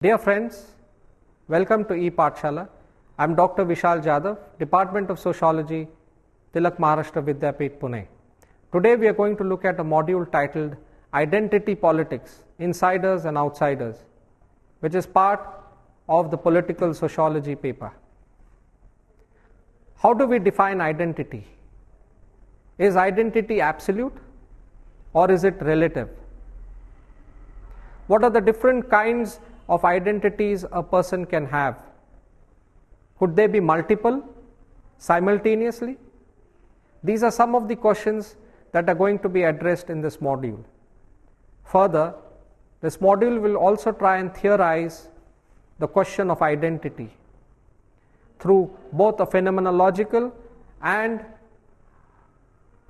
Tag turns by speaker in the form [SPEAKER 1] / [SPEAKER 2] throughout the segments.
[SPEAKER 1] Dear friends, welcome to ePathshala. I am Dr. Vishal Jadhav, Department of Sociology, Tilak Maharashtra Vidya-mitra, Pune. Today we are going to look at a module titled Identity Politics, Insiders and Outsiders, which is part of the political sociology paper. How do we define identity? Is identity absolute or is it relative? What are the different kinds of identities a person can have? Could they be multiple simultaneously? These are some of the questions that are going to be addressed in this module. Further, this module will also try and theorize the question of identity through both a phenomenological and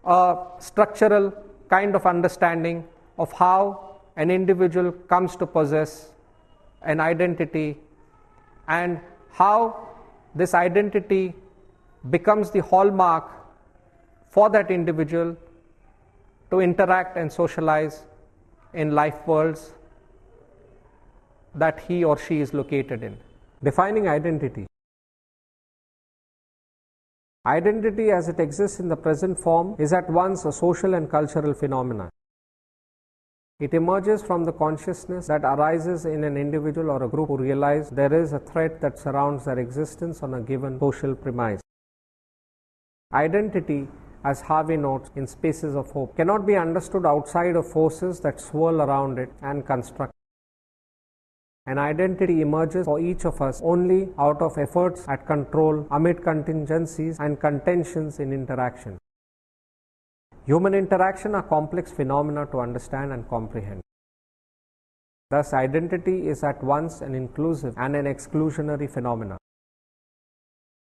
[SPEAKER 1] a structural kind of understanding of how an individual comes to possess an identity and how this identity becomes the hallmark for that individual to interact and socialize in life worlds that he or she is located in. Defining identity. Identity as it exists in the present form is at once a social and cultural phenomenon. It emerges from the consciousness that arises in an individual or a group who realize there is a threat that surrounds their existence on a given social premise. Identity, as Harvey notes in Spaces of Hope, cannot be understood outside of forces that swirl around it and construct. An identity emerges for each of us only out of efforts at control amid contingencies and contentions in interaction. Human interaction are complex phenomena to understand and comprehend. Thus, identity is at once an inclusive and an exclusionary phenomenon.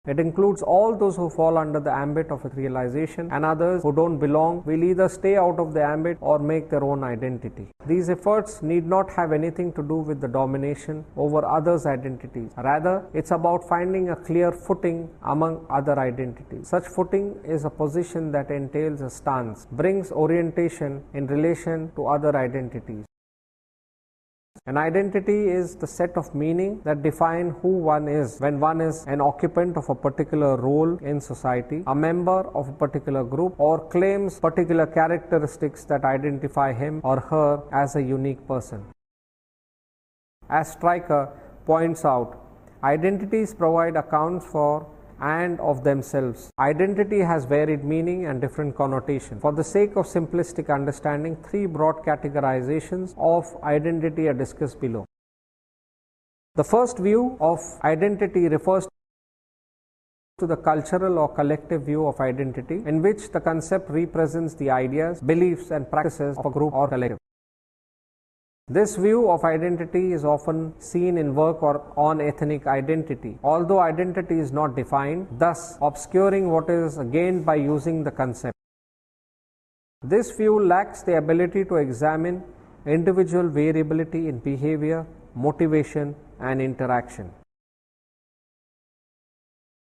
[SPEAKER 1] It includes all those who fall under the ambit of its realization, and others who don't belong will either stay out of the ambit or make their own identity. These efforts need not have anything to do with the domination over others' identities. Rather, it's about finding a clear footing among other identities. Such footing is a position that entails a stance, brings orientation in relation to other identities. An identity is the set of meaning that define who one is when one is an occupant of a particular role in society, a member of a particular group, or claims particular characteristics that identify him or her as a unique person. As Stryker points out, identities provide accounts for and of themselves. Identity has varied meaning and different connotations. For the sake of simplistic understanding, three broad categorizations of identity are discussed below. The first view of identity refers to the cultural or collective view of identity, in which the concept represents the ideas, beliefs, and practices of a group or collective. This view of identity is often seen in work or on ethnic identity, although identity is not defined, thus obscuring what is gained by using the concept. This view lacks the ability to examine individual variability in behavior, motivation, and interaction.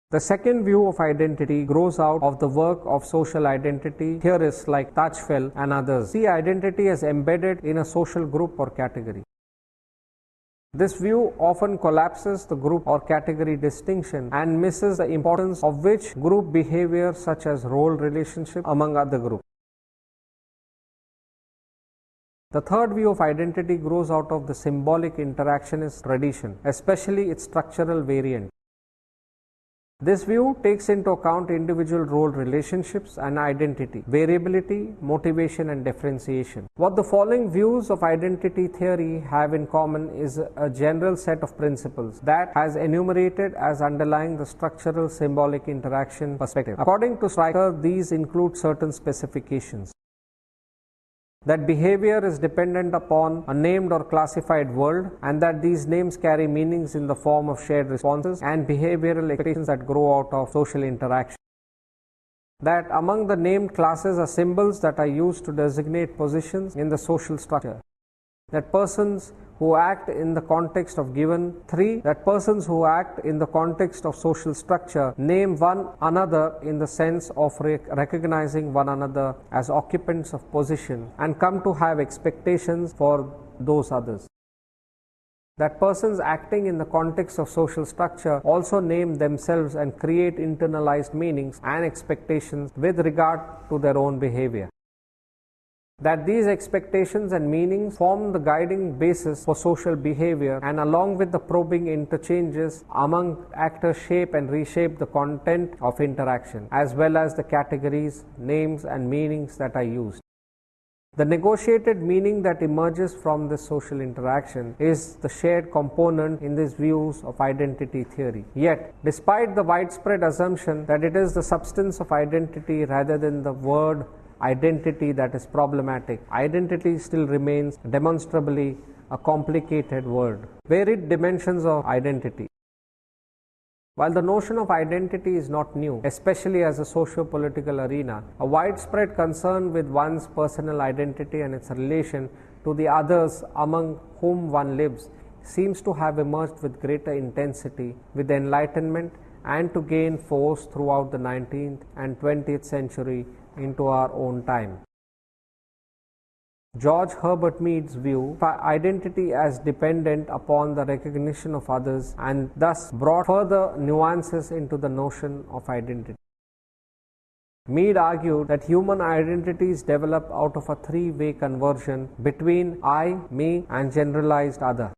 [SPEAKER 1] The second view of identity grows out of the work of social identity theorists like Tajfel and others. See identity as embedded in a social group or category. This view often collapses the group or category distinction and misses the importance of which group behavior such as role relationship among other groups. The third view of identity grows out of the symbolic interactionist tradition, especially its structural variant. This view takes into account individual role relationships and identity, variability, motivation, and differentiation. What the following views of identity theory have in common is a general set of principles that has enumerated as underlying the structural symbolic interaction perspective. According to Stryker, these include certain specifications. That behavior is dependent upon a named or classified world, and that these names carry meanings in the form of shared responses and behavioral expectations that grow out of social interaction. That among the named classes are symbols that are used to designate positions in the social structure. That persons who act in the context of given. 3. That persons who act in the context of social structure name one another in the sense of recognizing one another as occupants of position and come to have expectations for those others. That persons acting in the context of social structure also name themselves and create internalized meanings and expectations with regard to their own behavior. That these expectations and meanings form the guiding basis for social behavior, and along with the probing interchanges among actors shape and reshape the content of interaction, as well as the categories, names and meanings that are used. The negotiated meaning that emerges from this social interaction is the shared component in these views of identity theory. Yet, despite the widespread assumption that it is the substance of identity rather than the word identity that is problematic, identity still remains demonstrably a complicated word. Varied dimensions of identity. While the notion of identity is not new, especially as a socio-political arena, a widespread concern with one's personal identity and its relation to the others among whom one lives seems to have emerged with greater intensity with the Enlightenment and to gain force throughout the 19th and 20th century into our own time. George Herbert Mead's view identity as dependent upon the recognition of others and thus brought further nuances into the notion of identity. Mead argued that human identities develop out of a three-way conversion between I, me and generalized other.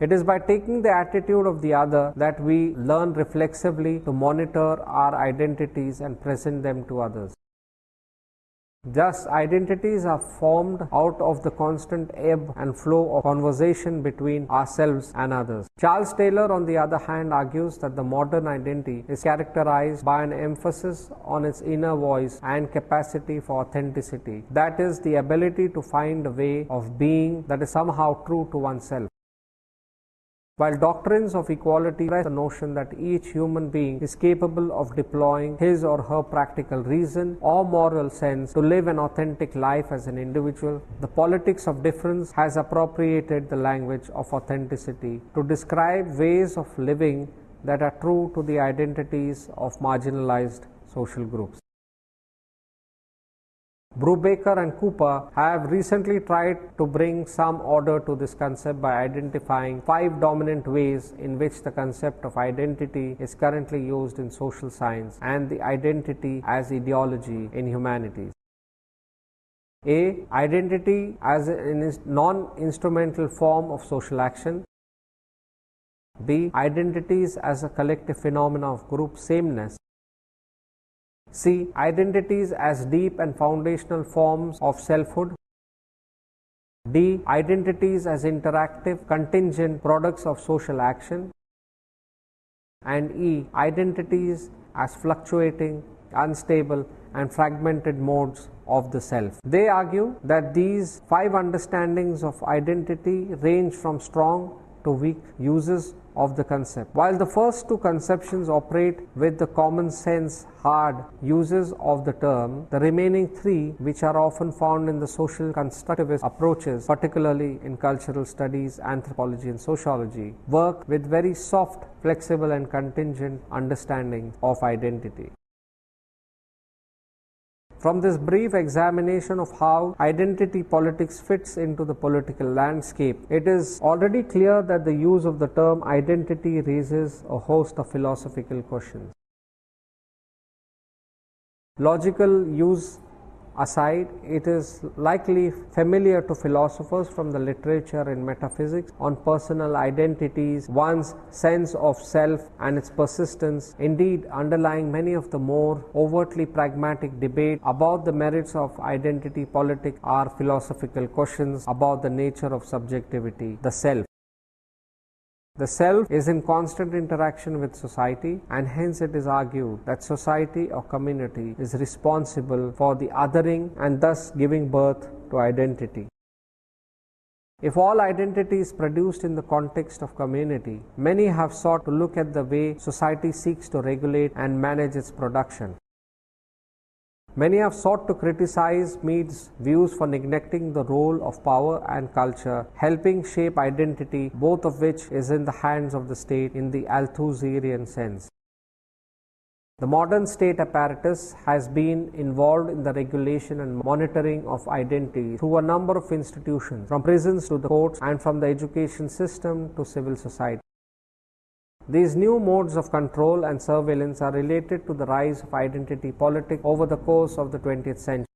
[SPEAKER 1] It is by taking the attitude of the other that we learn reflexively to monitor our identities and present them to others. Thus, identities are formed out of the constant ebb and flow of conversation between ourselves and others. Charles Taylor, on the other hand, argues that the modern identity is characterized by an emphasis on its inner voice and capacity for authenticity, that is, the ability to find a way of being that is somehow true to oneself. While doctrines of equality express the notion that each human being is capable of deploying his or her practical reason or moral sense to live an authentic life as an individual, the politics of difference has appropriated the language of authenticity to describe ways of living that are true to the identities of marginalized social groups. Brubaker and Cooper have recently tried to bring some order to this concept by identifying 5 dominant ways in which the concept of identity is currently used in social science and the identity as ideology in humanities. A. Identity as a non-instrumental form of social action. B. Identities as a collective phenomena of group sameness. C. Identities as deep and foundational forms of selfhood. D. Identities as interactive, contingent products of social action. And E. Identities as fluctuating, unstable, and fragmented modes of the self. They argue that these 5 understandings of identity range from strong to weak uses of the concept. While the first 2 conceptions operate with the common sense hard uses of the term, the remaining 3, which are often found in the social constructivist approaches, particularly in cultural studies, anthropology and sociology, work with very soft, flexible and contingent understanding of identity. From this brief examination of how identity politics fits into the political landscape, it is already clear that the use of the term identity raises a host of philosophical questions. Logical use aside, it is likely familiar to philosophers from the literature in metaphysics on personal identities, one's sense of self and its persistence. Indeed, underlying many of the more overtly pragmatic debate about the merits of identity politics are philosophical questions about the nature of subjectivity, the self. The self is in constant interaction with society, and hence it is argued that society or community is responsible for the othering and thus giving birth to identity. If all identity is produced in the context of community, many have sought to look at the way society seeks to regulate and manage its production. Many have sought to criticize Mead's views for neglecting the role of power and culture, helping shape identity, both of which is in the hands of the state in the Althusserian sense. The modern state apparatus has been involved in the regulation and monitoring of identity through a number of institutions, from prisons to the courts and from the education system to civil society. These new modes of control and surveillance are related to the rise of identity politics over the course of the 20th century.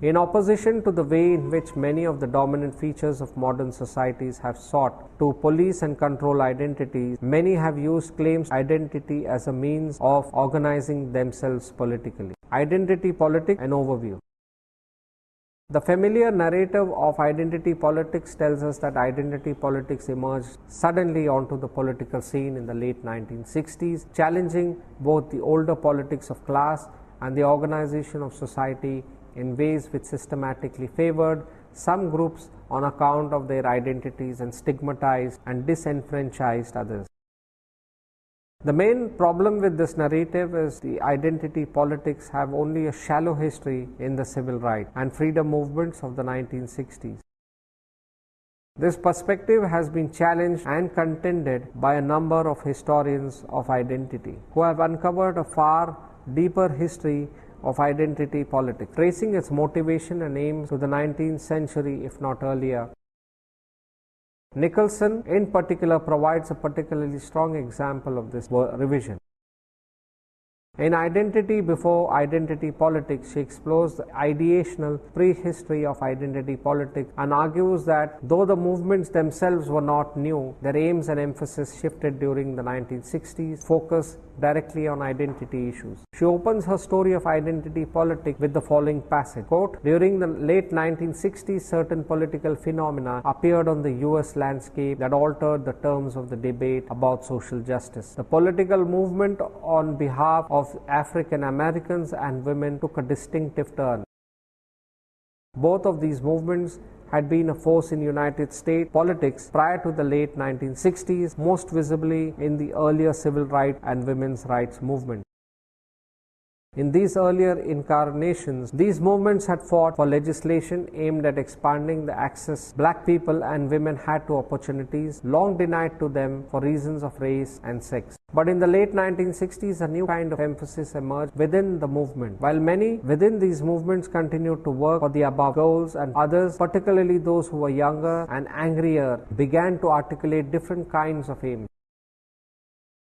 [SPEAKER 1] In opposition to the way in which many of the dominant features of modern societies have sought to police and control identities, many have used claims identity as a means of organizing themselves politically. Identity politics, an overview. The familiar narrative of identity politics tells us that identity politics emerged suddenly onto the political scene in the late 1960s, challenging both the older politics of class and the organization of society in ways which systematically favored some groups on account of their identities and stigmatized and disenfranchised others. The main problem with this narrative is the identity politics have only a shallow history in the civil rights and freedom movements of the 1960s. This perspective has been challenged and contended by a number of historians of identity who have uncovered a far deeper history of identity politics, tracing its motivation and aims to the 19th century, if not earlier. Nicholson, in particular, provides a particularly strong example of this revision. In Identity Before Identity Politics, she explores the ideational prehistory of identity politics and argues that though the movements themselves were not new, their aims and emphasis shifted during the 1960s, focus directly on identity issues. She opens her story of identity politics with the following passage, quote, "During the late 1960s, certain political phenomena appeared on the US landscape that altered the terms of the debate about social justice. The political movement on behalf of African Americans and women took a distinctive turn. Both of these movements had been a force in United States politics prior to the late 1960s, most visibly in the earlier civil rights and women's rights movement. In these earlier incarnations, these movements had fought for legislation aimed at expanding the access black people and women had to opportunities long denied to them for reasons of race and sex. But in the late 1960s, a new kind of emphasis emerged within the movement. While many within these movements continued to work for the above goals, and others, particularly those who were younger and angrier, began to articulate different kinds of aims.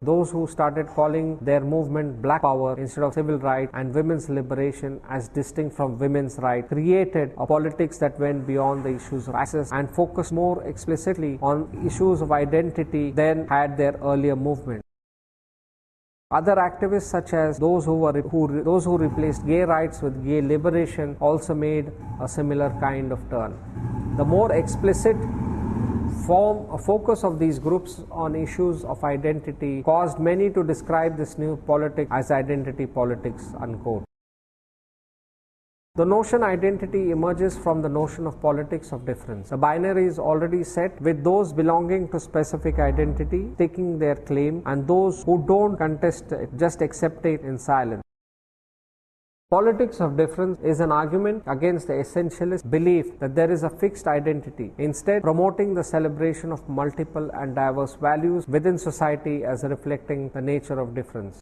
[SPEAKER 1] Those who started calling their movement Black Power instead of civil rights and women's liberation as distinct from women's rights created a politics that went beyond the issues of access and focused more explicitly on issues of identity than had their earlier movement. Other activists, such as those who replaced gay rights with gay liberation, also made a similar kind of turn. The more explicit focus of these groups on issues of identity caused many to describe this new politics as identity politics, unquote. The notion identity emerges from the notion of politics of difference. The binary is already set, with those belonging to specific identity taking their claim and those who don't contest it, just accept it in silence. Politics of difference is an argument against the essentialist belief that there is a fixed identity, instead promoting the celebration of multiple and diverse values within society as reflecting the nature of difference.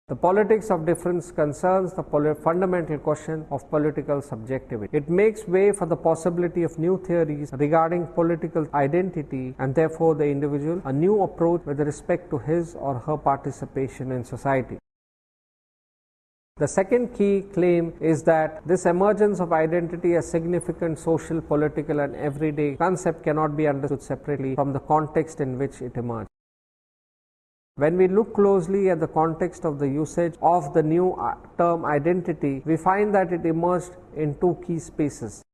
[SPEAKER 1] The politics of difference concerns the fundamental question of political subjectivity. It makes way for the possibility of new theories regarding political identity and therefore the individual, a new approach with respect to his or her participation in society. The second key claim is that this emergence of identity as significant social, political, and everyday concept cannot be understood separately from the context in which it emerged. When we look closely at the context of the usage of the new term identity, we find that it emerged in two key spaces.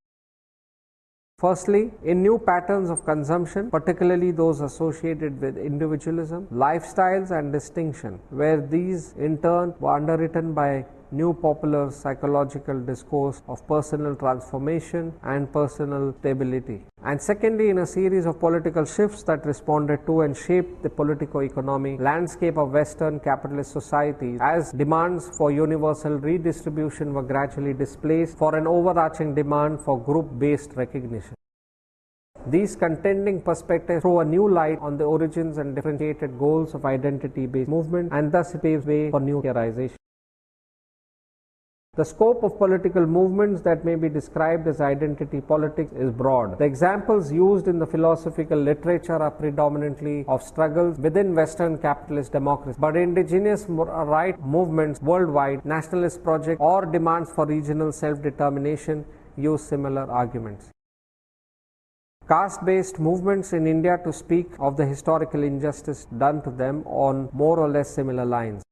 [SPEAKER 1] Firstly, in new patterns of consumption, particularly those associated with individualism, lifestyles, and distinction, where these in turn were underwritten by new popular psychological discourse of personal transformation and personal stability. And secondly, in a series of political shifts that responded to and shaped the politico-economic landscape of Western capitalist societies, as demands for universal redistribution were gradually displaced for an overarching demand for group-based recognition. These contending perspectives throw a new light on the origins and differentiated goals of identity-based movement, and thus paves way for new theorization. The scope of political movements that may be described as identity politics is broad. The examples used in the philosophical literature are predominantly of struggles within Western capitalist democracy, but indigenous right movements worldwide, nationalist projects, or demands for regional self-determination use similar arguments. Caste-based movements in India to speak of the historical injustice done to them on more or less similar lines.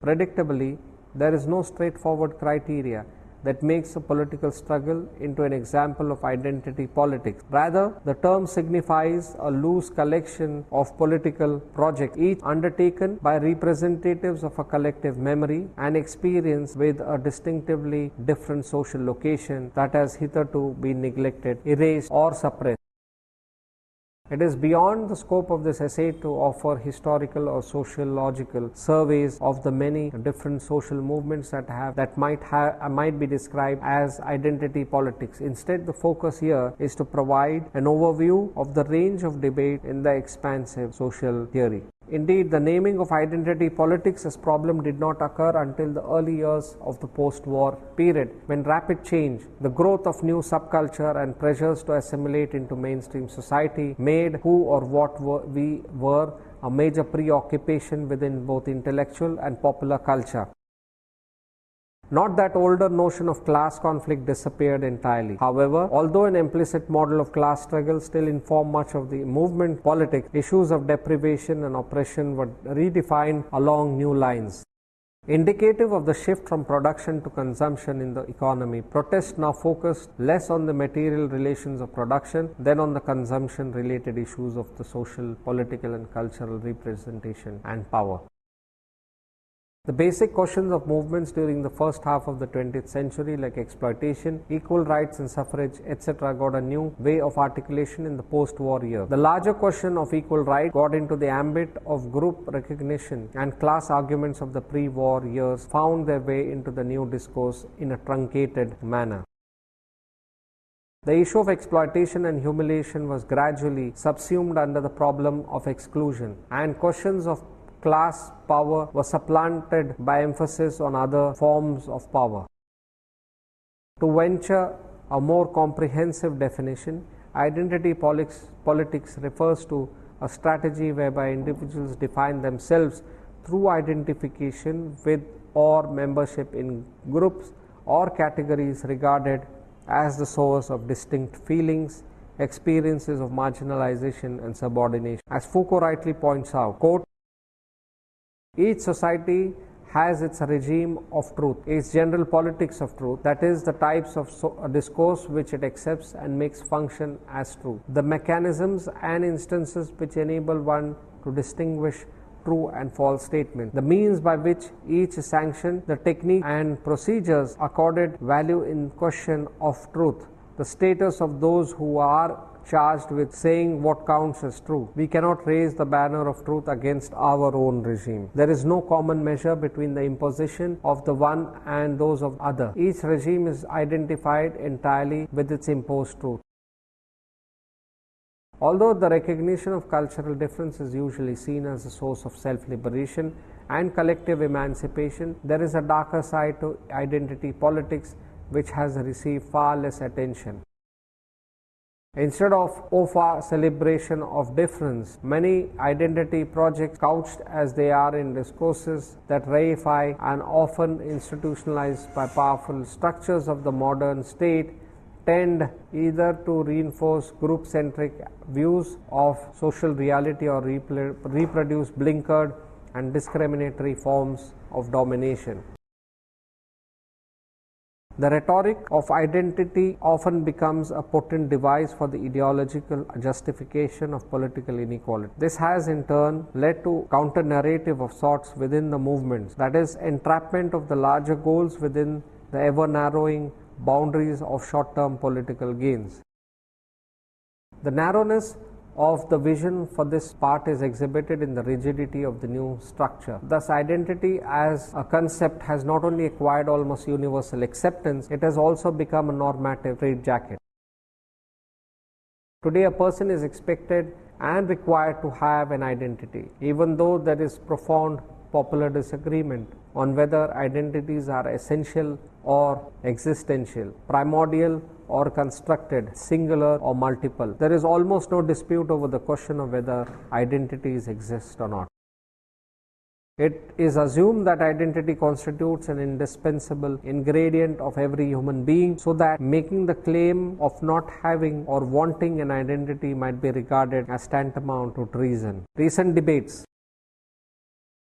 [SPEAKER 1] Predictably, there is no straightforward criteria that makes a political struggle into an example of identity politics. Rather, the term signifies a loose collection of political projects, each undertaken by representatives of a collective memory and experience with a distinctively different social location that has hitherto been neglected, erased, or suppressed. It is beyond the scope of this essay to offer historical or sociological surveys of the many different social movements that might be described as identity politics. Instead, the focus here is to provide an overview of the range of debate in the expansive social theory. Indeed, the naming of identity politics as problem did not occur until the early years of the post-war period, when rapid change, the growth of new subculture, and pressures to assimilate into mainstream society made who or what we were a major preoccupation within both intellectual and popular culture. Not that older notion of class conflict disappeared entirely. However, although an implicit model of class struggle still informed much of the movement politics, issues of deprivation and oppression were redefined along new lines. Indicative of the shift from production to consumption in the economy, protests now focused less on the material relations of production than on the consumption-related issues of the social, political, and cultural representation and power. The basic questions of movements during the first half of the 20th century, like exploitation, equal rights and suffrage, etc., got a new way of articulation in the post-war year. The larger question of equal rights got into the ambit of group recognition, and class arguments of the pre-war years found their way into the new discourse in a truncated manner. The issue of exploitation and humiliation was gradually subsumed under the problem of exclusion, and questions of class power was supplanted by emphasis on other forms of power. To venture a more comprehensive definition, identity politics refers to a strategy whereby individuals define themselves through identification with or membership in groups or categories regarded as the source of distinct feelings, experiences of marginalization and subordination. As Foucault rightly points out, quote, each society has its regime of truth, its general politics of truth, that is, the types of discourse which it accepts and makes function as true, the mechanisms and instances which enable one to distinguish true and false statements, the means by which each is sanctioned, the technique and procedures accorded value in question of truth, the status of those who are charged with saying what counts as true. We cannot raise the banner of truth against our own regime. There is no common measure between the imposition of the one and those of other. Each regime is identified entirely with its imposed truth. Although the recognition of cultural difference is usually seen as a source of self-liberation and collective emancipation, there is a darker side to identity politics which has received far less attention. Instead of OFA celebration of difference, many identity projects, couched as they are in discourses that reify and often institutionalized by powerful structures of the modern state, tend either to reinforce group-centric views of social reality or reproduce blinkered and discriminatory forms of domination. The rhetoric of identity often becomes a potent device for the ideological justification of political inequality. This has in turn led to counter-narrative of sorts within the movements, that is, entrapment of the larger goals within the ever-narrowing boundaries of short-term political gains. The narrowness of the vision for this part is exhibited in the rigidity of the new structure. Thus, identity as a concept has not only acquired almost universal acceptance, it has also become a normative straitjacket. Today, a person is expected and required to have an identity, even though there is profound popular disagreement on whether identities are essential or existential, primordial or constructed, singular or multiple. There is almost no dispute over the question of whether identities exist or not. It is assumed that identity constitutes an indispensable ingredient of every human being, so that making the claim of not having or wanting an identity might be regarded as tantamount to treason. Recent debates.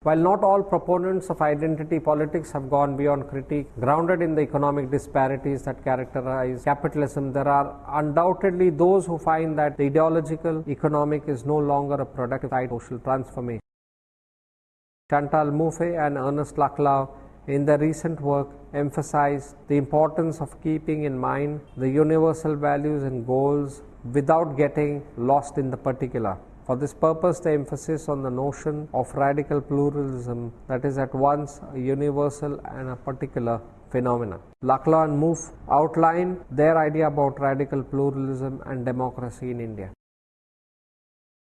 [SPEAKER 1] While not all proponents of identity politics have gone beyond critique, grounded in the economic disparities that characterize capitalism, there are undoubtedly those who find that the ideological economic is no longer a productive social transformation. Chantal Mouffe and Ernest Laclau, in their recent work, emphasize the importance of keeping in mind the universal values and goals without getting lost in the particular. For this purpose, the emphasis on the notion of radical pluralism that is at once a universal and a particular phenomena. Laclau and Mouffe outline their idea about radical pluralism and democracy in India.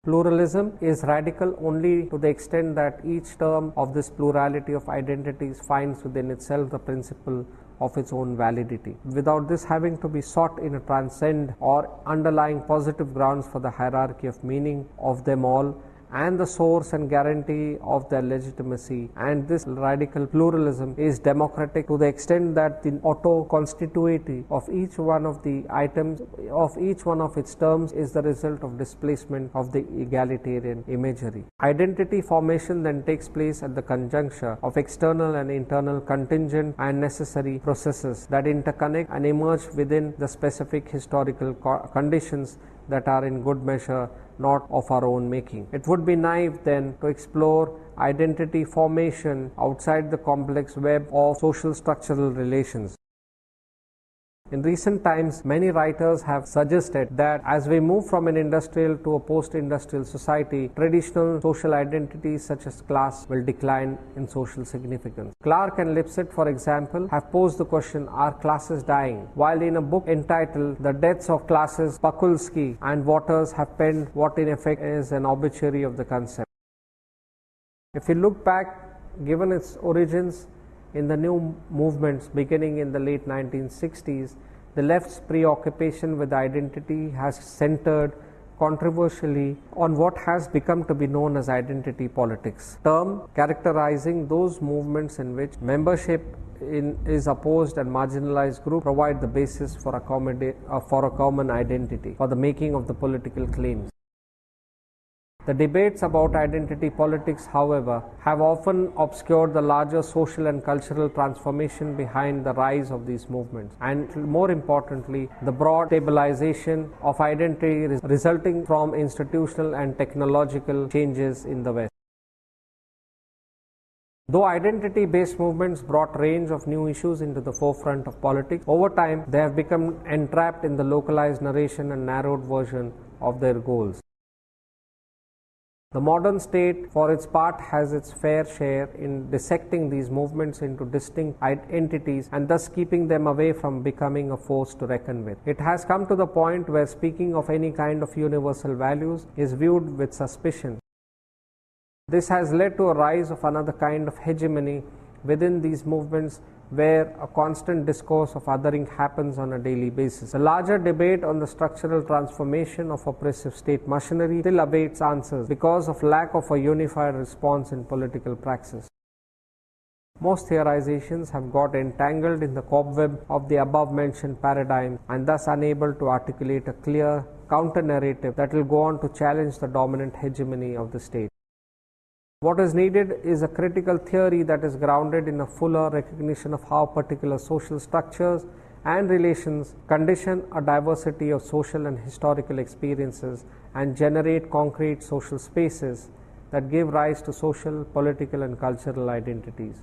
[SPEAKER 1] Pluralism is radical only to the extent that each term of this plurality of identities finds within itself the principle of its own validity, without this having to be sought in a transcend or underlying positive grounds for the hierarchy of meaning of them all and the source and guarantee of their legitimacy. And this radical pluralism is democratic to the extent that the auto-constitutivity of each one of the items of each one of its terms is the result of displacement of the egalitarian imagery. Identity formation then takes place at the conjuncture of external and internal contingent and necessary processes that interconnect and emerge within the specific historical conditions that are in good measure not of our own making. It would be naive then to explore identity formation outside the complex web of social structural relations. In recent times, many writers have suggested that as we move from an industrial to a post-industrial society, traditional social identities such as class will decline in social significance. Clark and Lipset, for example, have posed the question, are classes dying? While in a book entitled The Deaths of Classes, Pakulski and Waters have penned what in effect is an obituary of the concept. If we look back, given its origins in the new movements beginning in the late 1960s, the left's preoccupation with identity has centered controversially on what has become to be known as identity politics, term characterizing those movements in which membership is opposed and marginalized groups provide the basis for a common identity for the making of the political claims. The debates about identity politics, however, have often obscured the larger social and cultural transformation behind the rise of these movements, and more importantly, the broad stabilization of identity resulting from institutional and technological changes in the West. Though identity-based movements brought a range of new issues into the forefront of politics, over time they have become entrapped in the localized narration and narrowed version of their goals. The modern state, for its part, has its fair share in dissecting these movements into distinct entities and thus keeping them away from becoming a force to reckon with. It has come to the point where speaking of any kind of universal values is viewed with suspicion. This has led to a rise of another kind of hegemony within these movements, where a constant discourse of othering happens on a daily basis. The larger debate on the structural transformation of oppressive state machinery still awaits answers because of lack of a unified response in political praxis. Most theorizations have got entangled in the cobweb of the above-mentioned paradigm and thus unable to articulate a clear counter-narrative that will go on to challenge the dominant hegemony of the state. What is needed is a critical theory that is grounded in a fuller recognition of how particular social structures and relations condition a diversity of social and historical experiences and generate concrete social spaces that give rise to social, political, and cultural identities.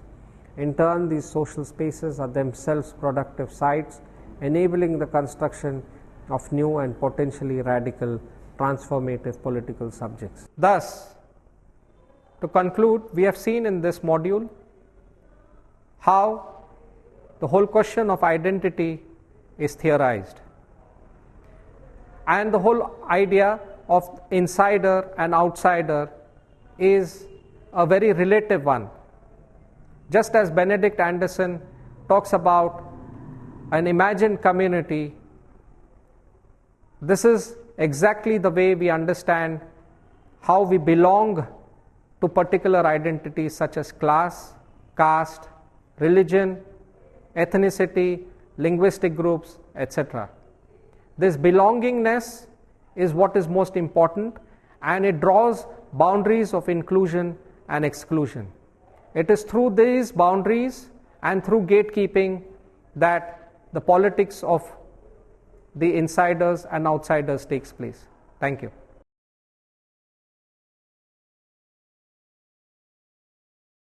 [SPEAKER 1] In turn, these social spaces are themselves productive sites, enabling the construction of new and potentially radical transformative political subjects. Thus, to conclude, we have seen in this module how the whole question of identity is theorized. And the whole idea of insider and outsider is a very relative one. Just as Benedict Anderson talks about an imagined community, this is exactly the way we understand how we belong to particular identities such as class, caste, religion, ethnicity, linguistic groups, etc. This belongingness is what is most important, and it draws boundaries of inclusion and exclusion. It is through these boundaries and through gatekeeping that the politics of the insiders and outsiders takes place. Thank you.